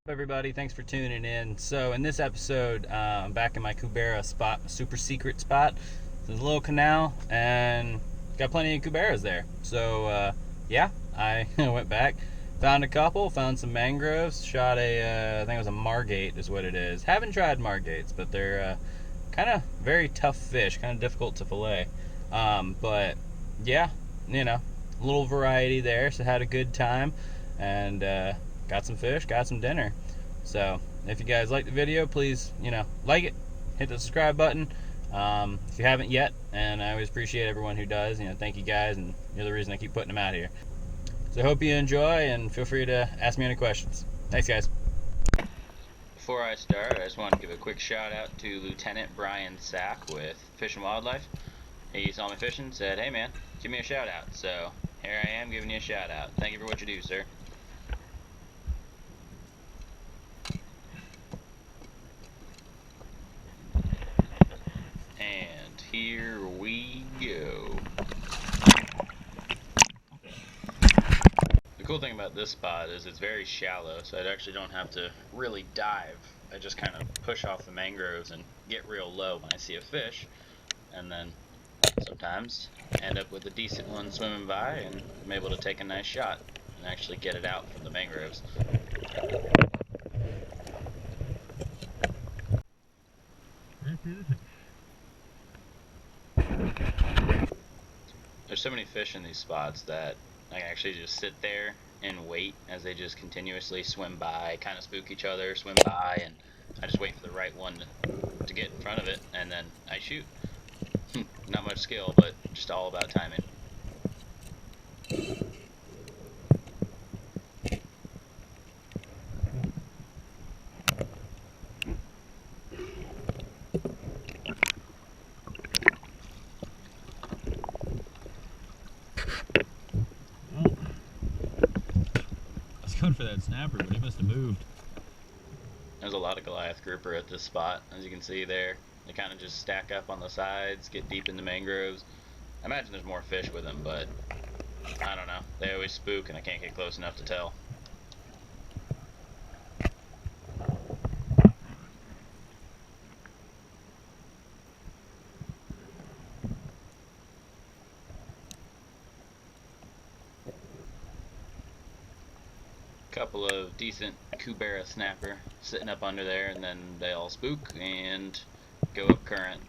Everybody, thanks for tuning in. So in this episode, I'm back in my Cubera spot, a super secret spot. There's a little canal and got plenty of Cuberas there. So yeah, I went back, found a couple, found some mangroves, shot I think it was a Margate is what it is. Haven't tried Margates, but they're kind of very tough fish, kind of difficult to fillet. But yeah, a little variety there, so had a good time. And got some fish, got some dinner. So if you guys like the video, please like it, hit the subscribe button if you haven't yet, and I always appreciate everyone who does. Thank you guys, and you're the reason I keep putting them out here. So I hope you enjoy, and feel free to ask me any questions. Thanks, guys. Before I start, I just want to give a quick shout out to Lieutenant Brian Sack with Fish and Wildlife. He saw me fishing, said, "Hey man, give me a shout out." So here I am giving you a shout out. Thank you for what you do, sir. And here we go. The cool thing about this spot is it's very shallow, so I actually don't have to really dive. I just kind of push off the mangroves and get real low when I see a fish, and then sometimes end up with a decent one swimming by, and I'm able to take a nice shot and actually get it out from the mangroves. There's so many fish in these spots that I can actually just sit there and wait as they just continuously swim by, kind of spook each other, swim by, and I just wait for the right one to get in front of it, and then I shoot. Not much skill, but just all about timing. Going for that snapper, but he must have moved. There's a lot of Goliath grouper at this spot, as you can see there. They kind of just stack up on the sides, get deep in the mangroves. I imagine there's more fish with them, but I don't know. They always spook, and I can't get close enough to tell. Couple of decent Cubera snapper sitting up under there, and then they all spook and go up current.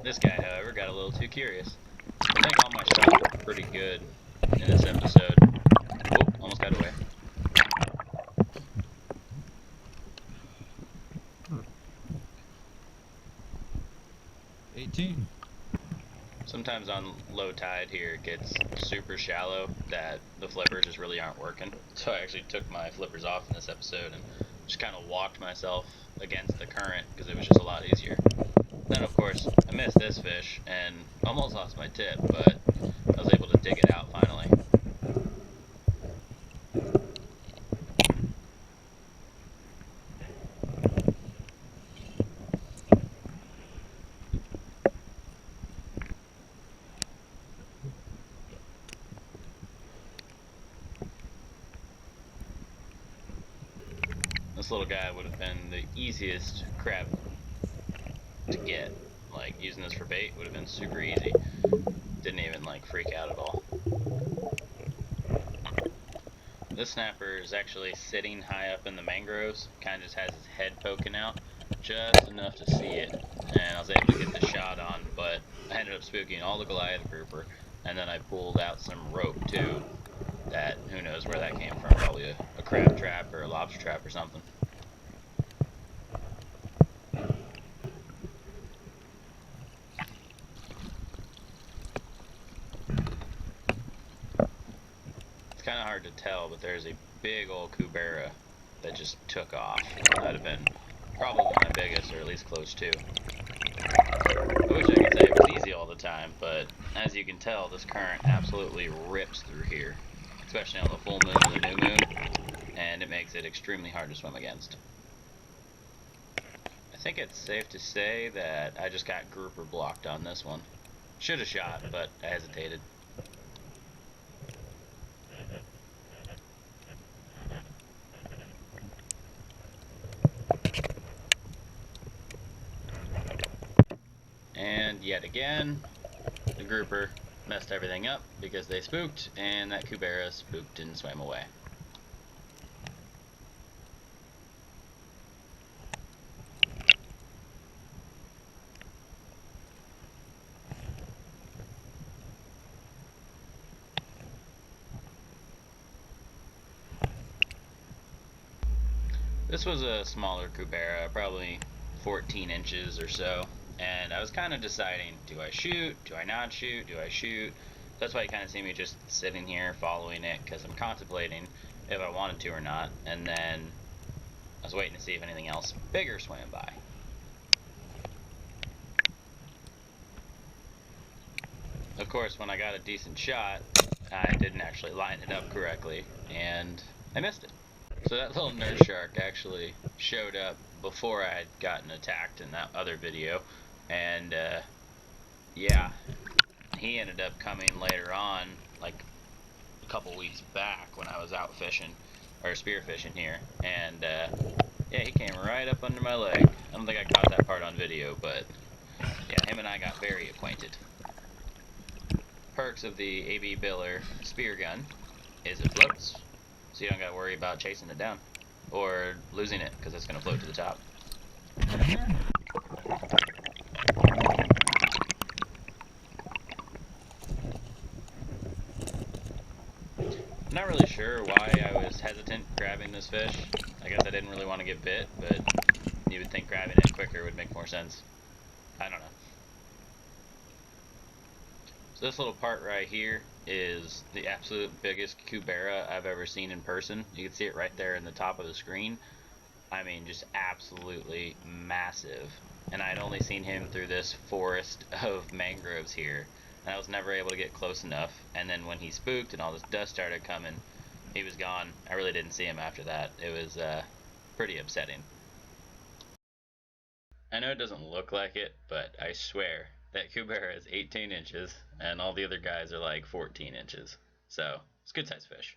This guy, however, got a little too curious. I think all my shots were pretty good in this episode. Oh, almost got away. Sometimes on low tide here it gets super shallow that the flippers just really aren't working. So I actually took my flippers off in this episode and just kind of walked myself against the current because it was just a lot easier. Then of course I missed this fish and almost lost my tip, but I was able to dig it out finally. This little guy would have been the easiest crab to get. Like, using this for bait would have been super easy. Didn't even like freak out at all. This snapper is actually sitting high up in the mangroves, kind of just has his head poking out, just enough to see it, and I was able to get the shot on, but I ended up spooking all the Goliath grouper, and then I pulled out some rope too, that who knows where that came from, probably a crab trap or a lobster trap or something. It's kind of hard to tell, but there's a big old Cubera that just took off. That would have been probably my biggest, or at least close to. I wish I could say it was easy all the time, but as you can tell, this current absolutely rips through here, especially on the full moon or the new moon, and it makes it extremely hard to swim against. I think it's safe to say that I just got grouper blocked on this one. Should have shot, but I hesitated. And yet again, the grouper messed everything up because they spooked, and that Cuberas spooked and swam away. This was a smaller Cubera, probably 14 inches or so, and I was kind of deciding, do I shoot, do I not shoot, do I shoot? That's why you kind of see me just sitting here following it, because I'm contemplating if I wanted to or not, and then I was waiting to see if anything else bigger swam by. Of course, when I got a decent shot, I didn't actually line it up correctly, and I missed it. So that little nurse shark actually showed up before I had gotten attacked in that other video, and yeah, he ended up coming later on, like a couple weeks back when I was out fishing, or spearfishing here, and yeah, he came right up under my leg. I don't think I caught that part on video, but yeah, him and I got very acquainted. Perks of the AB Biller spear gun is it floats, so you don't gotta worry about chasing it down or losing it because it's gonna float to the top. I'm not really sure why I was hesitant grabbing this fish. I guess I didn't really want to get bit, but you would think grabbing it quicker would make more sense. I don't know. So this little part right here is the absolute biggest Cubera I've ever seen in person. You can see it right there in the top of the screen. I mean, just absolutely massive. And I'd only seen him through this forest of mangroves here, and I was never able to get close enough. And then when he spooked and all this dust started coming, he was gone. I really didn't see him after that. It was pretty upsetting. I know it doesn't look like it, but I swear that Cubera is 18 inches, and all the other guys are like 14 inches. So, it's a good sized fish.